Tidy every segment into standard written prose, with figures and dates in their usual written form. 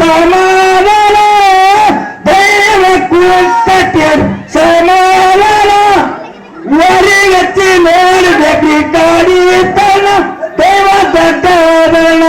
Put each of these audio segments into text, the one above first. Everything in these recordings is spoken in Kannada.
ಸಮಾಧಾನ ದೈವ ಕೂತಕ್ಕೆ ಸಮಾಧಾನ ವರಿಗಚ್ಚಿ ನೋಡಬೇಕ್ರಿ ಕಾಡಿ ತನ ದೈವ ದಡ್ಡನ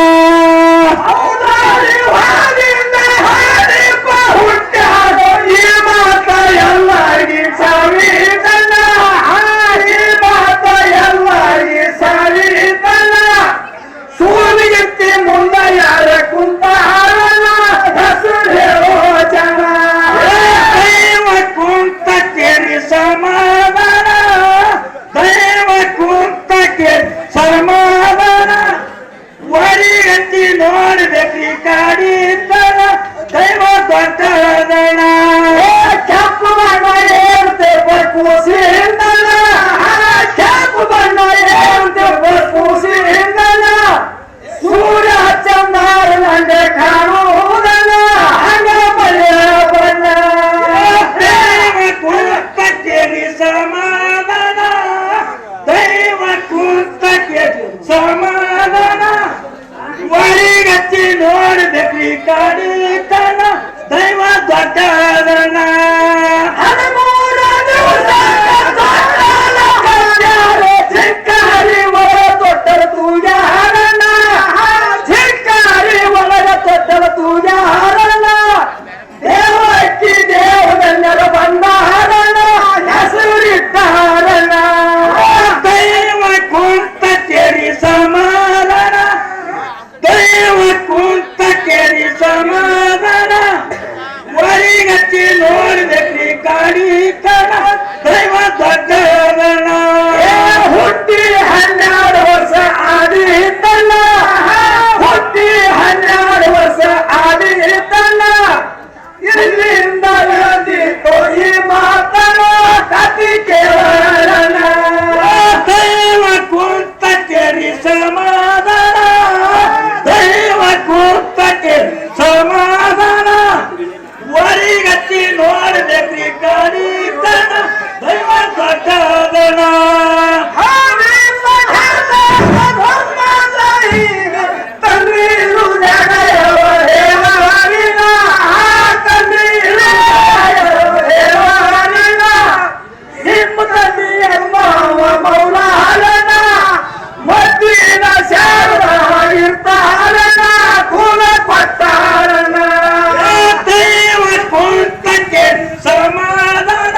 ಸಮಾಧಾನ ವರಿಗಚ್ಚಿ ನೋಡಬೇಕ್ರಿ ಕಾಡಿ ತನ ದೈವ ದೊಡ್ಡದನ ಕೆಂಪು ಬಣ್ಣ ಏರ್ತೇವ ಕೂಸಿಂದನ ಕೆಂಪು ಬಣ್ಣ ಏರ್ತೇವ ಕೂಸಿಂದನ ಸೂರ್ಯ ಚಂದಾರ ನಂಗೆ ಕಾಣುವುದನ ಹಂಗ ಬಳ್ಳಿಯ ಬಣ್ಣ ದೈವ ಕೂತಕ್ಕೇರಿ ಸಮಾಧಾನ ದೈವ ಕೂತಕ್ಕೆ ಸಮಾಧಾನ ವರಿಗಚ್ಚಿ ನೋಡಬೇಕ್ರಿ ಕಾಡಿ ತನ ದೈವ ದೊಡ್ಡದನ ಚಿಕ್ಕಾರಿ ಒಳಗ ತೊಟ್ಟರ ತೂಜಾರನ ಚಿಕ್ಕಾರಿ ಒಳಗ ತೊಟ್ಟರ ತೂಜಾರನ ದೇವಕ್ಕಿ ದೇವಗಣ್ಯರ ಬಂದಾರನ ಹೆಸರಿಟ್ಟಾರನ ದೈವ ಕುಂತಕೇರಿ ಸಮಾಧಾನ ದೈವ ಕುಂತಕೇರಿ ಸಮಾಧಾನ ವರಿಗಚ್ಚಿ ನೋಡಬೇಕ್ರಿ ಕಾಡಿ ತನ ದೈವ ದೊಡ್ಡದನ ಹುಟ್ಟಿ 12 ವರ್ಷ ಆದೀತಲ್ಲ ಹುಟ್ಟಿ 12 ವರ್ಷ ಆದೀತಲ್ಲ ಇಲ್ಲಿಂದ ಬಂದಿತ್ತು ಈ ಮಾತನ ಕತಿ ಕೇಳನ ದೈವ ಕೂತಕೇರಿ ಸಮಾಧಾನ ದೈವ ಕೂತಕೇರಿ ಸಮಾಧಾನ ವರಿಗಚ್ಚಿ ನೋಡಬೇಕ್ರಿ ಕಾಡಿ ತನ ದೈವ ದೊಡ್ಡದನ ಮೌಲಾಲನ ಮದ್ದಿನ ಶಾರದಾಗಿರ್ತಾರನ ಕುಲ ಕೊಟ್ಟಾರನ ದೈವ ಕೂತಕ್ಕೆ ಸಮಾಧಾನ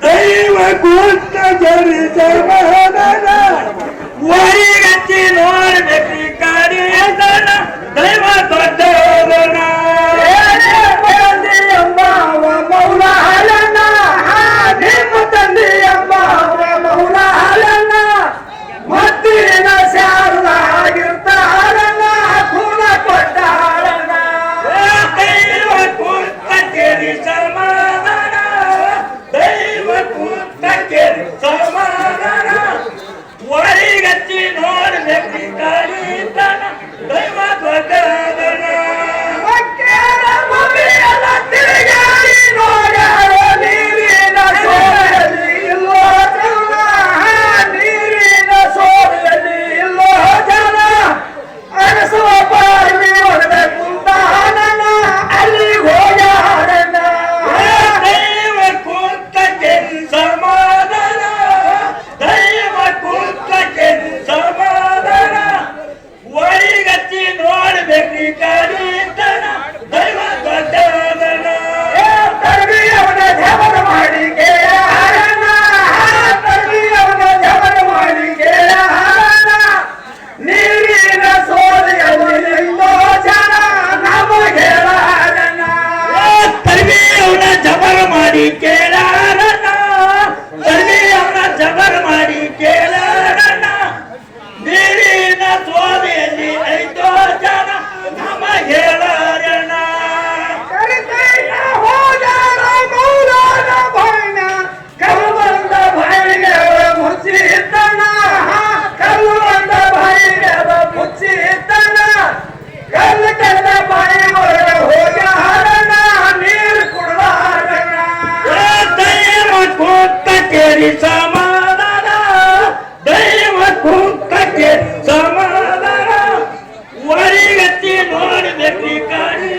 ದೈವ ಕೂತಕೇರಿ ಸಮಾಧಾನ ವರಿಗಚ್ಚಿ ನೋಡಬೇಕ್ರಿ ಕಾಡಿ ತನ ದೈವ ದೊಡ್ಡದನ ಮೌಲಾಲನ ನಿಮ್ಮ ತಂದೆ ಎಂಬ ಮೌಲಾಲನ ಮದ್ದಿನ ಶಾರದಾಗಿರ್ತಾರನ ಕುಲ ಕೊಟ್ಟಾರನ ದೈವ ಕೂತಕೇರಿ ಸಮಾಧಾನ ದೈವ ಕೂತಕೇರಿ ಸಮಾಧಾನ ವರಿಗಚ್ಚಿ ನೋಡಬೇಕ್ರಿ ಕಾಡಿ ತನ ದೈವ ದೊಡ್ಡದನ ತಿರುಗಾಡಿ ನೋಡ್ಯಾರ ನೀರಿನ ಸೋರೆಯಲ್ಲಿ ಇಲ್ಲೋ ಜನ ನೀರಿನ ಸೋರೆಯಲ್ಲಿ ಇಲ್ಲೋ ಜನ ಅರಸುವ ಪಾರ್ವಿ ಹೊಡೆದ ಕುಂತಾನನ ಅಲ್ಲಿ ಹೋಗ್ಯಾರನ ದೈವ ಕೂತಕೇರಿ ಸಮಾಧಾನ ದೈವ ಕೂತಕೇರಿ ಸಮಾಧಾನ ವರಿಗಚ್ಚಿ ನೋಡಬೇಕ್ರಿ ಕಾಡಿ ತನ ದೈವ ದೊಡ್ಡದನ ತರ್ಬಿಯವನ ಜವನ ಮಾಡಿ ಕೇಳಾರನ ತರ್ಬಿಯವನ ಜವನ ಮಾಡಿ ಕೇಳಾರನ ನೀರಿನ ಸೋರೆಯಲ್ಲಿ ಎಲ್ಲೋ ಜನ ನಮಗೇಳಾರನ ತರ್ಬಿಯವನ ಜವನ ಮಾಡಿ ಕೇಳಾರನ ತರ್ಬಿಯವನ ಜವನ ಮಾಡಿ ಕೇಳಾರನ ನೀರಿನ ಸೋರೆಯಲ್ಲಿ ಐದೋ ಜನ ನಮಗೇಳಾರನ ಹೋದಾರ ಮೌಲಾನ ಭೈನ ಕಲ್ವಂದ ಭೈರವ ಮುಚ್ಚಿತನ ಕಲ್ವಂದ ಭೈರವ ಮುಚ್ಚಿತನ ಕಲ್ಲ ಕಲ್ಲ ಬಾಯಿ ಒಳಗ ಹೋಗ್ಯಾರನ ನೀರು ಕುಡ್ದಾರನ ದೈವ ಕೂತಕೇರಿ ಸಮಾಧಾನ ದೈವ ಕೂತಕೇರಿ ಸಮಾಧಾನ ವರಿಗಚ್ಚಿ ನೋಡಬೇಕ್ರಿ ಕಾಡಿ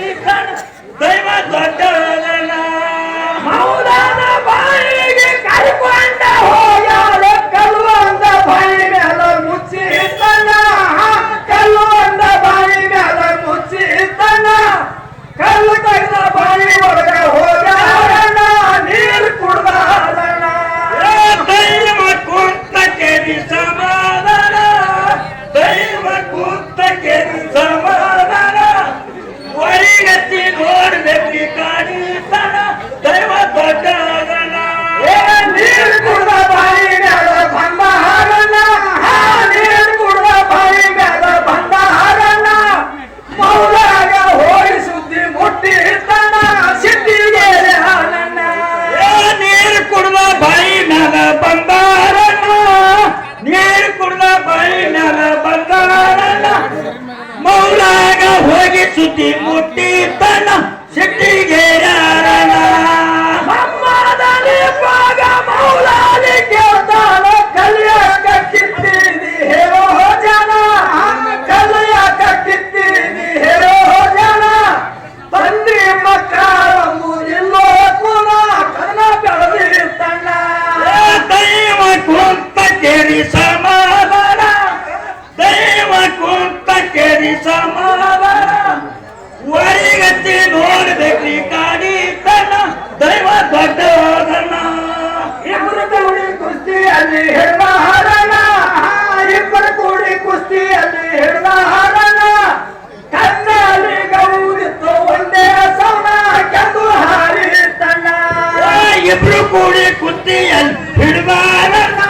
ಸಮಾಧಾನ ವರಿಗತ್ತಿ ನೋಡ್ಬೇಕ್ರಿ ಕಾಡಿ ತನ ದೈವ ದೊಡ್ಡವರನ್ನ ಇಬ್ಬರು ಕೂಡಿ ಕುಸ್ತಿಯಲ್ಲಿ ಹಿಡಿದ ಹಾರಣ ಇಬ್ಬರು ಕೂಡಿ ಕುಸ್ತಿಯಲ್ಲಿ ಹಿಡಿದ ಹಾರಣ ಕಣ್ಣಲ್ಲಿ ಗೌರಿತ್ತು ಒಂದೇ ಸೌನ ಕೆಂದು ಹಾರಿ ತನ್ನ ಇಬ್ರು ಕೂಡಿ ಕುಸ್ತಿಯಲ್ಲಿ ಹಿಡ್ದಾರನ್ನ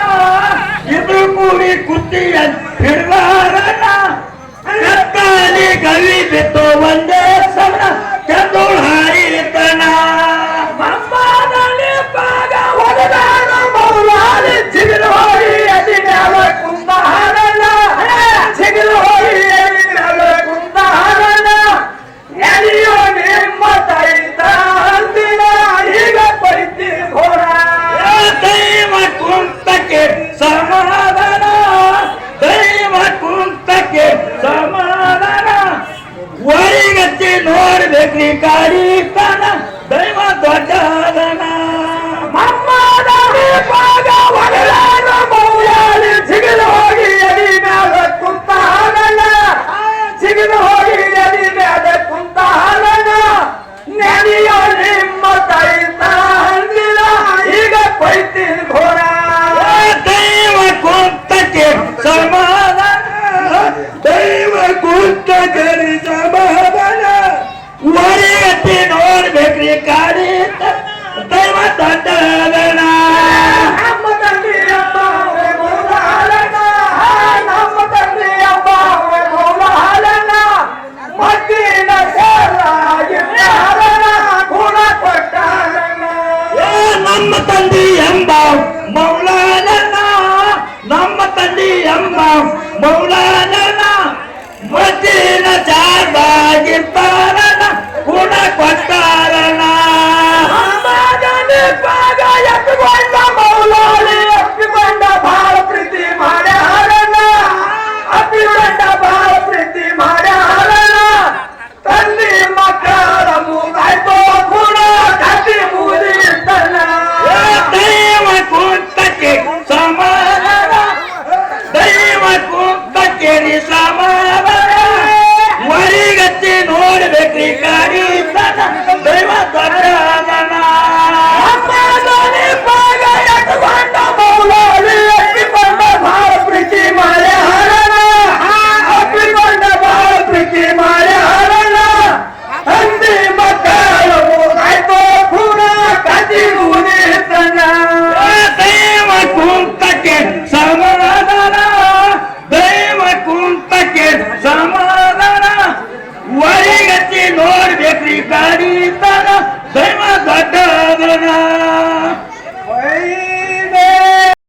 ಇಬ್ರು ಕೂಡಿ ಕುಸ್ತಿಯಲ್ಲಿ ಹಿಡ್ದಾರನ್ನ ಕತ್ತಲಿ ಗವಿ ಬಿತ್ತು ಒಂದೇ ಸೌನ ಕೆಂದು ಹಾರಿ ತನ ಮಮ್ಮದಲ್ಲಿ ಪಾಗ ಹೊಡೆದಾರ ಮೌಲಾಲಿ ಚಿಗಿಲು ಹೋಗಿ ಅದಿ ಮ್ಯಾಲ ಕುಂತ ಹಾರಣ ಚಿಗಿಲು ಹೋಗಿ ಅದಿ ಮ್ಯಾಲ ಕುಂತ ಹಾರಣ ಎಲಿಯೋ ನಿಮ್ಮ ತೈತ ಅಂದಿನ ಈಗ ಪೈತಿ ಘೋರ ದೈವ ಕುಂತಕ್ಕೆ ಸಮಾಧಾನ ದೈವ ಕುಂತಕ್ಕೆ ಸಮಾಧಾನ ವರಿಗತ್ತಿ ನೋಡ್ಬೇಕ್ರಿ ಕಾಡಿ ತನ ದೈವ ದೊಡ್ಡದನ ಮಮ್ಮದಲ್ಲಿ ಪಾಗ ಹೊಡೆದಾರ ಮೌಲಾಲಿ ಚಿಗಿಲು ಹೋಗಿ ಅದಿ ಮ್ಯಾಲ ಕುಂತ ಹಾರಣ ಚಿಗಿಲು ಹೋಗಿ ಅದಿ ಮ್ಯಾಲ ಕುಂತ ಹಾರಣ ನೆನೆಯೋ ನಿಮ್ಮ ತೈತ ಅಂದಿನ ಈಗ ಪೈತಿ ಘೋರ ದೈವ ಕುಂತಕ್ಕೆ ಸಮಾಧಾನ ದೈವ ಕುಂತಕ್ಕೆ ಸಮಾಧಾನ ವರಿಗತ್ತಿ ನೋಡ್ಬೇಕ್ರಿ ಕಾಡಿ ತನ ದೈವ ದೊಡ್ಡದನ ನಮ್ಮ ತಂದೆ ಅಪ್ಪ ಮೌಲ ಹಾಲಣ್ಣ ನಮ್ಮ ತಂದೆ ಅಪ್ಪ ಮೌಲ ಹಾಲಣ್ಣ ಮದ್ದಿನ ಸೇರಾಗಿದ್ದ ಹಾಲಣ್ಣ ಗುಣ ಕೊಟ್ಟ ಹಾಲಣ್ಣ ನಮ್ಮ ತಂದೆ ಎಂಬ ಮೌಲಾನನ ನಮ್ಮ ತಂದೆ ಎಂಬ ಮೌಲಾನನ ಮದ್ದಿನ ಚಾರ್ಬಾಗಿರ್ತಾರನ ಗುಣ ಕೊಟ್ಟ